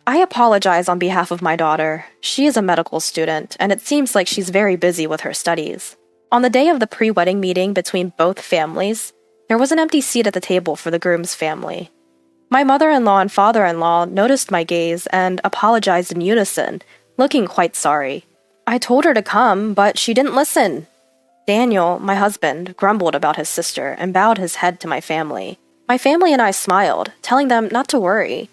I apologize on behalf of my daughter. She is a medical student, and it seems like she's very busy with her studies. On the day of the pre-wedding meeting between both families, there was an empty seat at the table for the groom's family. My mother-in-law and father-in-law noticed my gaze and apologized in unison, looking quite sorry. I told her to come, but she didn't listen. Daniel, my husband, grumbled about his sister and bowed his head to my family. My family and I smiled, telling them not to worry.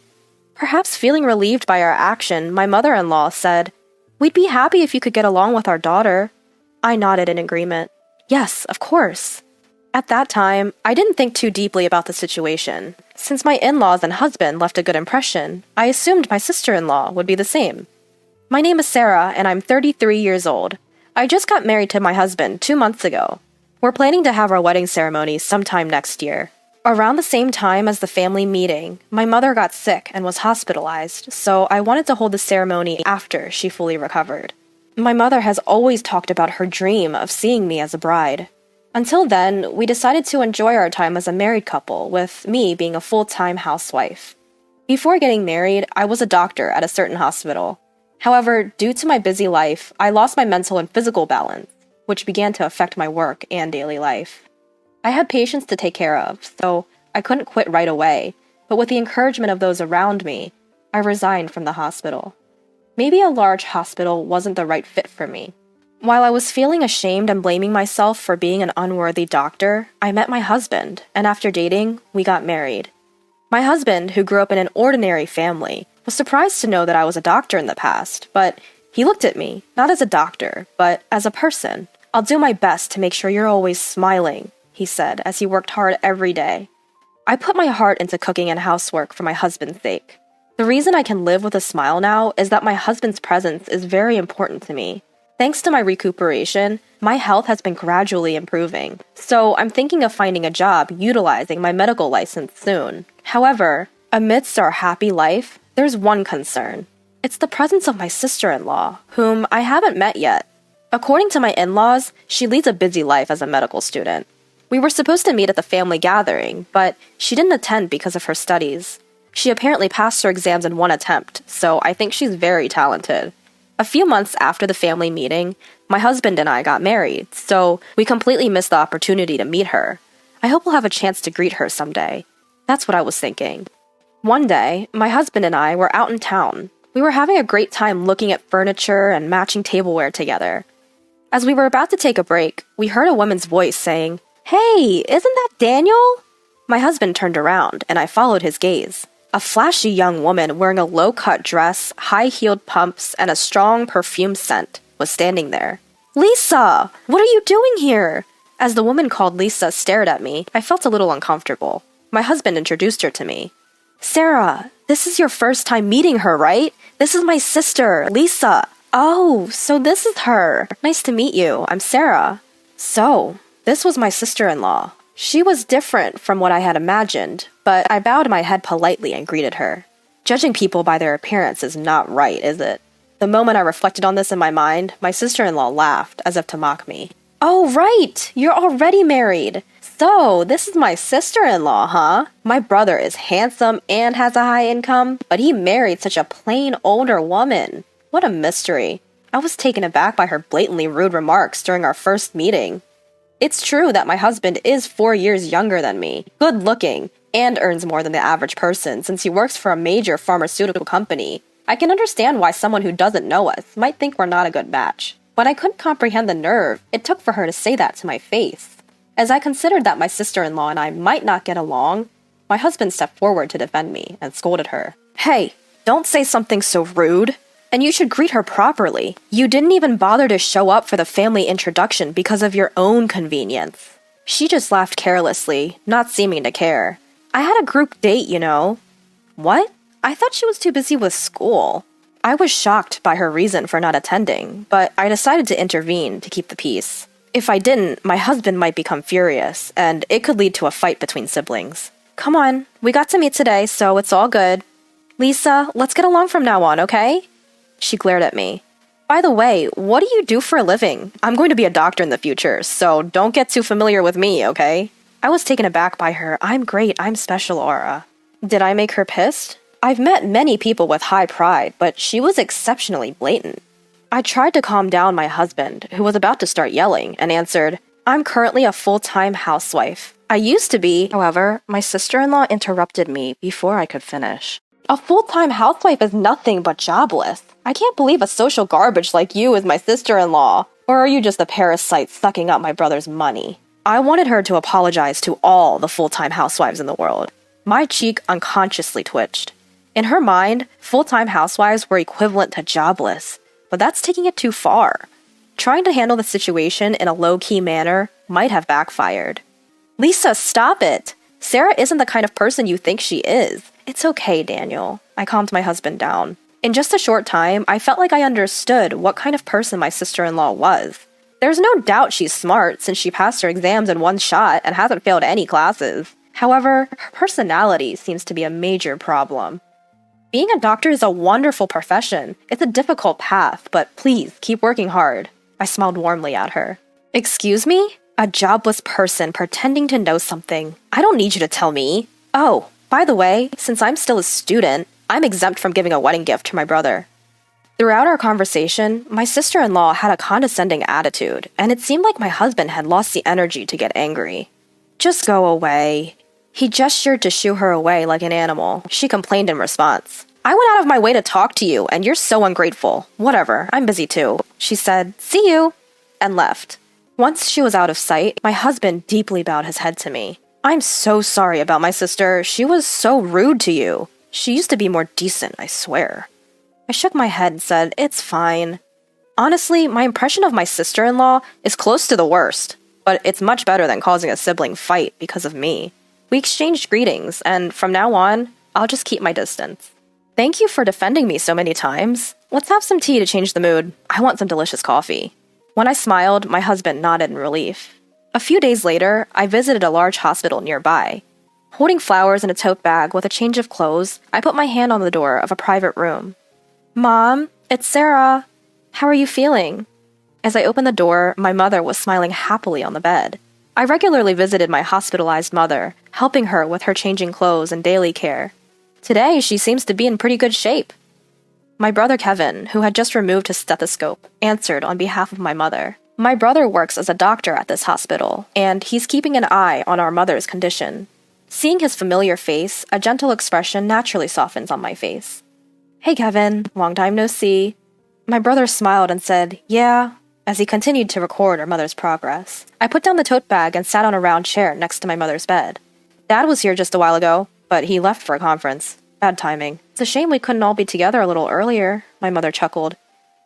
Perhaps feeling relieved by our action, my mother-in-law said, "We'd be happy if you could get along with our daughter." I nodded in agreement. Yes, of course. At that time, I didn't think too deeply about the situation. Since my in-laws and husband left a good impression, I assumed my sister-in-law would be the same. My name is Sarah, and I'm 33 years old. I just got married to my husband 2 months ago. We're planning to have our wedding ceremony sometime next year. Around the same time as the family meeting, my mother got sick and was hospitalized, so I wanted to hold the ceremony after she fully recovered. My mother has always talked about her dream of seeing me as a bride. Until then, we decided to enjoy our time as a married couple, with me being a full-time housewife. Before getting married, I was a doctor at a certain hospital. However, due to my busy life, I lost my mental and physical balance, which began to affect my work and daily life. I had patients to take care of, so I couldn't quit right away, but with the encouragement of those around me, I resigned from the hospital. Maybe a large hospital wasn't the right fit for me. While I was feeling ashamed and blaming myself for being an unworthy doctor, I met my husband, and after dating, we got married. My husband, who grew up in an ordinary family, was surprised to know that I was a doctor in the past, but he looked at me, not as a doctor, but as a person. "I'll do my best to make sure you're always smiling," he said as he worked hard every day. I put my heart into cooking and housework for my husband's sake. The reason I can live with a smile now is that my husband's presence is very important to me. Thanks to my recuperation, my health has been gradually improving, so I'm thinking of finding a job utilizing my medical license soon. However, amidst our happy life, there's one concern. It's the presence of my sister-in-law, whom I haven't met yet. According to my in-laws, she leads a busy life as a medical student. We were supposed to meet at the family gathering, but she didn't attend because of her studies. She apparently passed her exams in one attempt, so I think she's very talented. A few months after the family meeting, my husband and I got married, so we completely missed the opportunity to meet her. I hope we'll have a chance to greet her someday. That's what I was thinking. One day, my husband and I were out in town. We were having a great time looking at furniture and matching tableware together. As we were about to take a break, we heard a woman's voice saying, "Hey, isn't that Daniel?" My husband turned around, and I followed his gaze. A flashy young woman wearing a low-cut dress, high-heeled pumps, and a strong perfume scent was standing there. "Lisa, what are you doing here?" As the woman called Lisa stared at me, I felt a little uncomfortable. My husband introduced her to me. "Sarah, this is your first time meeting her, right? This is my sister, Lisa." "Oh, so this is her. Nice to meet you. I'm Sarah." So, this was my sister-in-law. She was different from what I had imagined, but I bowed my head politely and greeted her. Judging people by their appearance is not right, is it? The moment I reflected on this in my mind, my sister-in-law laughed, as if to mock me. "Oh, right! You're already married! So, this is my sister-in-law, huh? My brother is handsome and has a high income, but he married such a plain older woman. What a mystery." I was taken aback by her blatantly rude remarks during our first meeting. It's true that my husband is 4 years younger than me, good-looking, and earns more than the average person since he works for a major pharmaceutical company. I can understand why someone who doesn't know us might think we're not a good match. But I couldn't comprehend the nerve it took for her to say that to my face. As I considered that my sister-in-law and I might not get along, my husband stepped forward to defend me and scolded her. "Hey, don't say something so rude. And you should greet her properly. You didn't even bother to show up for the family introduction because of your own convenience." She just laughed carelessly, not seeming to care. "I had a group date, you know." "What? I thought she was too busy with school." I was shocked by her reason for not attending, but I decided to intervene to keep the peace. If I didn't, my husband might become furious, and it could lead to a fight between siblings. "Come on, we got to meet today, so it's all good. Lisa, let's get along from now on, okay?" She glared at me. "By the way, what do you do for a living? I'm going to be a doctor in the future, so don't get too familiar with me, okay?" I was taken aback by her "I'm great, I'm special" aura. Did I make her pissed? I've met many people with high pride, but she was exceptionally blatant. I tried to calm down my husband, who was about to start yelling, and answered, "I'm currently a full-time housewife. I used to be." However, my sister-in-law interrupted me before I could finish. "A full-time housewife is nothing but jobless. I can't believe a social garbage like you is my sister-in-law. Or are you just a parasite sucking up my brother's money?" I wanted her to apologize to all the full-time housewives in the world. My cheek unconsciously twitched. In her mind, full-time housewives were equivalent to jobless, but that's taking it too far. Trying to handle the situation in a low-key manner might have backfired. "Lisa, stop it! Sarah isn't the kind of person you think she is. It's okay, Daniel." I calmed my husband down. In just a short time, I felt like I understood what kind of person my sister-in-law was. There's no doubt she's smart since she passed her exams in one shot and hasn't failed any classes. However, her personality seems to be a major problem. Being a doctor is a wonderful profession. It's a difficult path, but please keep working hard. I smiled warmly at her. "Excuse me? A jobless person pretending to know something. I don't need you to tell me. Oh, by the way, since I'm still a student, I'm exempt from giving a wedding gift to my brother." Throughout our conversation, my sister-in-law had a condescending attitude, and it seemed like my husband had lost the energy to get angry. "Just go away." He gestured to shoo her away like an animal. She complained in response. "I went out of my way to talk to you, and you're so ungrateful. Whatever, I'm busy too." She said, "See you," and left. Once she was out of sight, my husband deeply bowed his head to me. "I'm so sorry about my sister. She was so rude to you. She used to be more decent, I swear." I shook my head and said, "It's fine." Honestly, my impression of my sister-in-law is close to the worst, but it's much better than causing a sibling fight because of me. We exchanged greetings, and from now on, I'll just keep my distance. "Thank you for defending me so many times. Let's have some tea to change the mood. I want some delicious coffee." When I smiled, my husband nodded in relief. A few days later, I visited a large hospital nearby. Holding flowers in a tote bag with a change of clothes, I put my hand on the door of a private room. "Mom, it's Sarah. How are you feeling?" As I opened the door, my mother was smiling happily on the bed. I regularly visited my hospitalized mother, helping her with her changing clothes and daily care. Today, she seems to be in pretty good shape. My brother Kevin, who had just removed his stethoscope, answered on behalf of my mother. My brother works as a doctor at this hospital, and he's keeping an eye on our mother's condition. Seeing his familiar face, a gentle expression naturally softens on my face. "Hey Kevin, long time no see." My brother smiled and said, "Yeah," as he continued to record our mother's progress. I put down the tote bag and sat on a round chair next to my mother's bed. Dad was here just a while ago, but he left for a conference. Bad timing. "It's a shame we couldn't all be together a little earlier," my mother chuckled.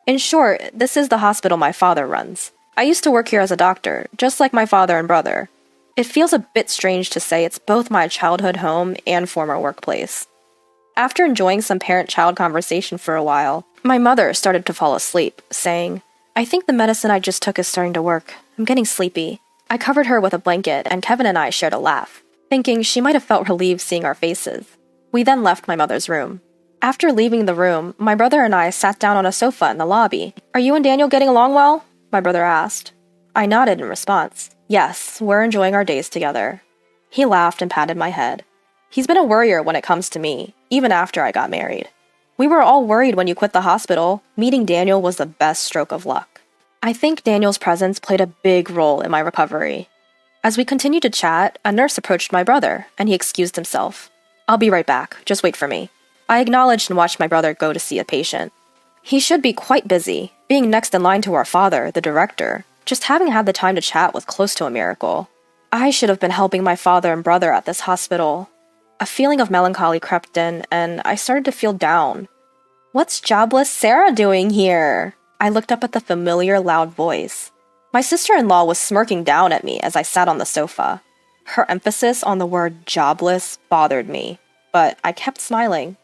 In short, this is the hospital my father runs. I used to work here as a doctor, just like my father and brother. It feels a bit strange to say it's both my childhood home and former workplace. After enjoying some parent-child conversation for a while, my mother started to fall asleep, saying, "I think the medicine I just took is starting to work. I'm getting sleepy." I covered her with a blanket, and Kevin and I shared a laugh, thinking she might have felt relieved seeing our faces. We then left my mother's room. After leaving the room, my brother and I sat down on a sofa in the lobby. "Are you and Daniel getting along well?" my brother asked. I nodded in response. "Yes, we're enjoying our days together." He laughed and patted my head. He's been a worrier when it comes to me, even after I got married. "We were all worried when you quit the hospital. Meeting Daniel was the best stroke of luck." I think Daniel's presence played a big role in my recovery. As we continued to chat, a nurse approached my brother, and he excused himself. "I'll be right back. Just wait for me." I acknowledged and watched my brother go to see a patient. He should be quite busy, being next in line to our father, the director. Just having had the time to chat was close to a miracle. I should have been helping my father and brother at this hospital. A feeling of melancholy crept in, and I started to feel down. "What's jobless Sarah doing here?" I looked up at the familiar, loud voice. My sister-in-law was smirking down at me as I sat on the sofa. Her emphasis on the word jobless bothered me, but I kept smiling.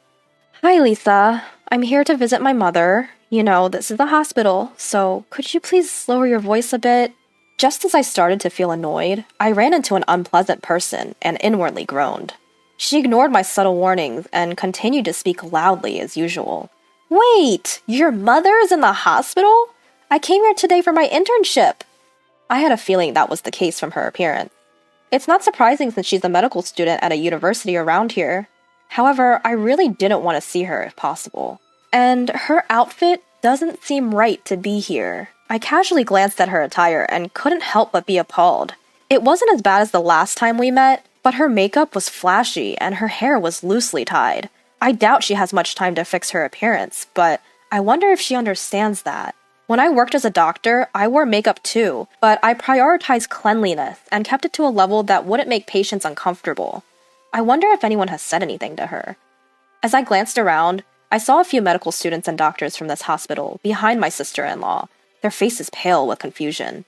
"Hi, Lisa. I'm here to visit my mother. You know, this is the hospital, so could you please lower your voice a bit?" Just as I started to feel annoyed, I ran into an unpleasant person and inwardly groaned. She ignored my subtle warnings and continued to speak loudly as usual. "Wait, your mother is in the hospital? I came here today for my internship." I had a feeling that was the case from her appearance. It's not surprising since she's a medical student at a university around here. However, I really didn't want to see her if possible. And her outfit doesn't seem right to be here. I casually glanced at her attire and couldn't help but be appalled. It wasn't as bad as the last time we met, but her makeup was flashy and her hair was loosely tied. I doubt she has much time to fix her appearance, but I wonder if she understands that. When I worked as a doctor, I wore makeup too, but I prioritized cleanliness and kept it to a level that wouldn't make patients uncomfortable. I wonder if anyone has said anything to her. As I glanced around, I saw a few medical students and doctors from this hospital behind my sister-in-law, their faces pale with confusion.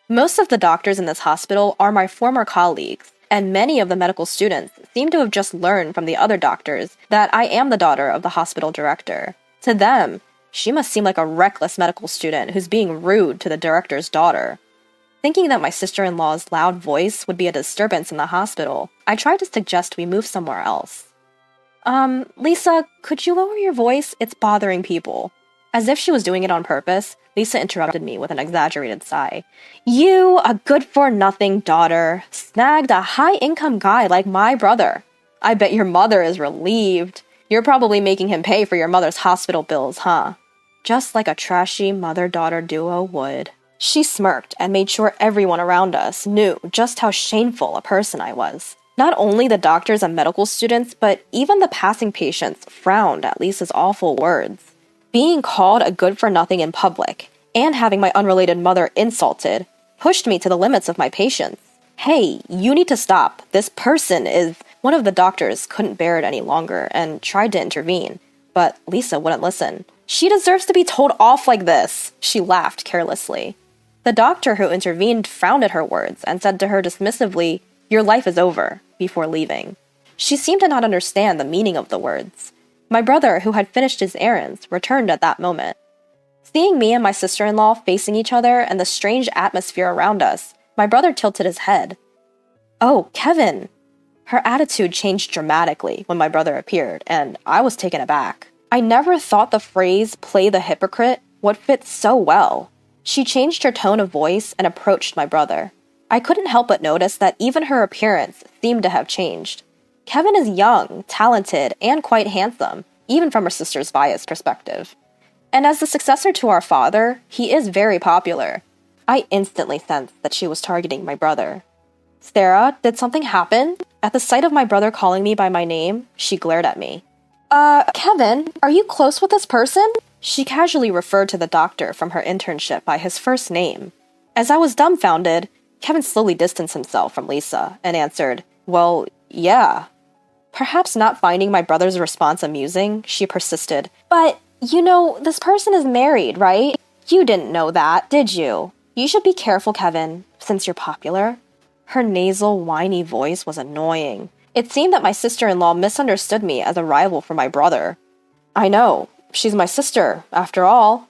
Most of the doctors in this hospital are my former colleagues, and many of the medical students seem to have just learned from the other doctors that I am the daughter of the hospital director. To them, she must seem like a reckless medical student who's being rude to the director's daughter. Thinking that my sister-in-law's loud voice would be a disturbance in the hospital, I tried to suggest we move somewhere else. Lisa, could you lower your voice? It's bothering people." As if she was doing it on purpose, Lisa interrupted me with an exaggerated sigh. "You, a good-for-nothing daughter, snagged a high-income guy like my brother. I bet your mother is relieved. You're probably making him pay for your mother's hospital bills, huh?" Just like a trashy mother-daughter duo would. She smirked and made sure everyone around us knew just how shameful a person I was. Not only the doctors and medical students, but even the passing patients frowned at Lisa's awful words. Being called a good-for-nothing in public, and having my unrelated mother insulted, pushed me to the limits of my patience. "Hey, you need to stop. This person is..." One of the doctors couldn't bear it any longer and tried to intervene, but Lisa wouldn't listen. "She deserves to be told off like this," she laughed carelessly. The doctor who intervened frowned at her words and said to her dismissively, "Your life is over," before leaving. She seemed to not understand the meaning of the words. My brother, who had finished his errands, returned at that moment. Seeing me and my sister-in-law facing each other and the strange atmosphere around us, my brother tilted his head. "Oh, Kevin!" Her attitude changed dramatically when my brother appeared, and I was taken aback. I never thought the phrase "play the hypocrite" would fit so well. She changed her tone of voice and approached my brother. I couldn't help but notice that even her appearance seemed to have changed. Kevin is young, talented, and quite handsome, even from her sister's biased perspective. And as the successor to our father, he is very popular. I instantly sensed that she was targeting my brother. "Sarah, did something happen?" At the sight of my brother calling me by my name, she glared at me. Kevin, are you close with this person?" She casually referred to the doctor from her internship by his first name. As I was dumbfounded, Kevin slowly distanced himself from Lisa and answered, "Well, yeah." Perhaps not finding my brother's response amusing, she persisted, "But, this person is married, right? You didn't know that, did you? You should be careful, Kevin, since you're popular." Her nasal, whiny voice was annoying. It seemed that my sister-in-law misunderstood me as a rival for my brother. "I know. She's my sister, after all."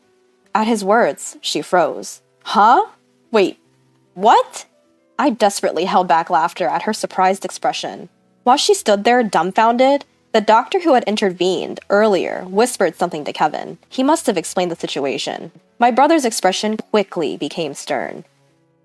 At his words, she froze. "Huh? Wait, what?" I desperately held back laughter at her surprised expression. While she stood there dumbfounded, the doctor who had intervened earlier whispered something to Kevin. He must have explained the situation. My brother's expression quickly became stern.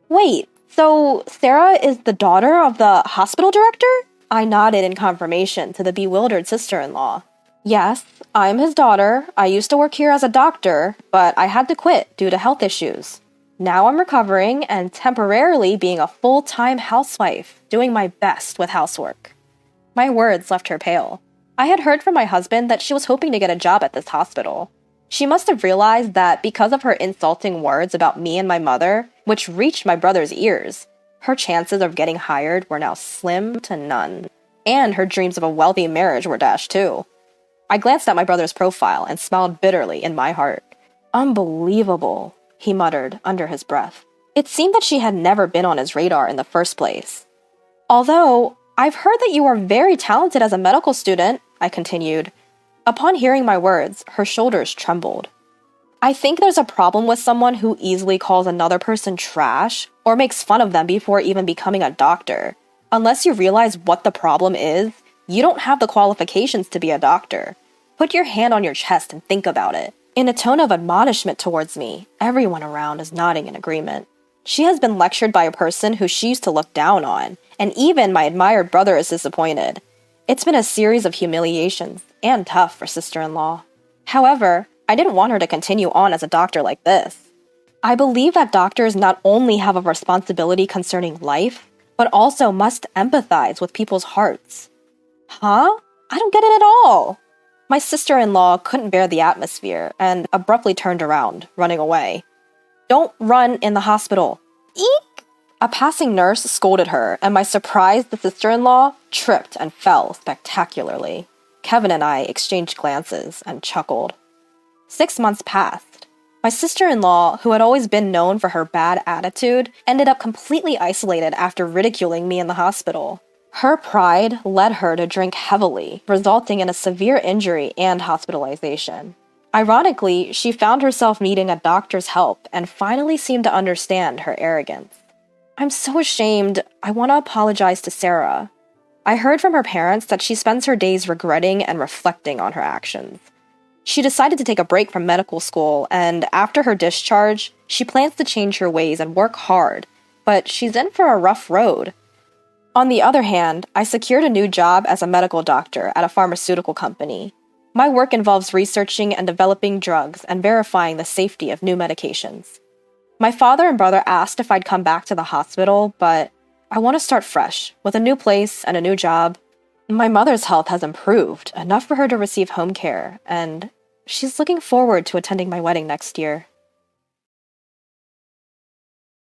"Wait, so Sarah is the daughter of the hospital director?" I nodded in confirmation to the bewildered sister-in-law. "Yes, I'm his daughter. I used to work here as a doctor, but I had to quit due to health issues. Now I'm recovering and temporarily being a full-time housewife, doing my best with housework." My words left her pale. I had heard from my husband that she was hoping to get a job at this hospital. She must have realized that because of her insulting words about me and my mother, which reached my brother's ears, her chances of getting hired were now slim to none. And her dreams of a wealthy marriage were dashed too. I glanced at my brother's profile and smiled bitterly in my heart. "Unbelievable," he muttered under his breath. It seemed that she had never been on his radar in the first place. "Although, I've heard that you are very talented as a medical student," I continued. Upon hearing my words, her shoulders trembled. "I think there's a problem with someone who easily calls another person trash or makes fun of them before even becoming a doctor. Unless you realize what the problem is, you don't have the qualifications to be a doctor. Put your hand on your chest and think about it." In a tone of admonishment towards me, everyone around is nodding in agreement. She has been lectured by a person who she used to look down on, and even my admired brother is disappointed. It's been a series of humiliations, and tough for sister-in-law. However, I didn't want her to continue on as a doctor like this. I believe that doctors not only have a responsibility concerning life, but also must empathize with people's hearts. Huh? I don't get it at all. My sister-in-law couldn't bear the atmosphere and abruptly turned around, running away. Don't run in the hospital. Eek! A passing nurse scolded her, and my surprised sister-in-law tripped and fell spectacularly. Kevin and I exchanged glances and chuckled. 6 months passed. My sister-in-law, who had always been known for her bad attitude, ended up completely isolated after ridiculing me in the hospital. Her pride led her to drink heavily, resulting in a severe injury and hospitalization. Ironically, she found herself needing a doctor's help and finally seemed to understand her arrogance. I'm so ashamed. I want to apologize to Sarah. I heard from her parents that she spends her days regretting and reflecting on her actions. She decided to take a break from medical school, and after her discharge, she plans to change her ways and work hard, but she's in for a rough road. On the other hand, I secured a new job as a medical doctor at a pharmaceutical company. My work involves researching and developing drugs and verifying the safety of new medications. My father and brother asked if I'd come back to the hospital, but I want to start fresh, with a new place and a new job. My mother's health has improved, enough for her to receive home care, and she's looking forward to attending my wedding next year.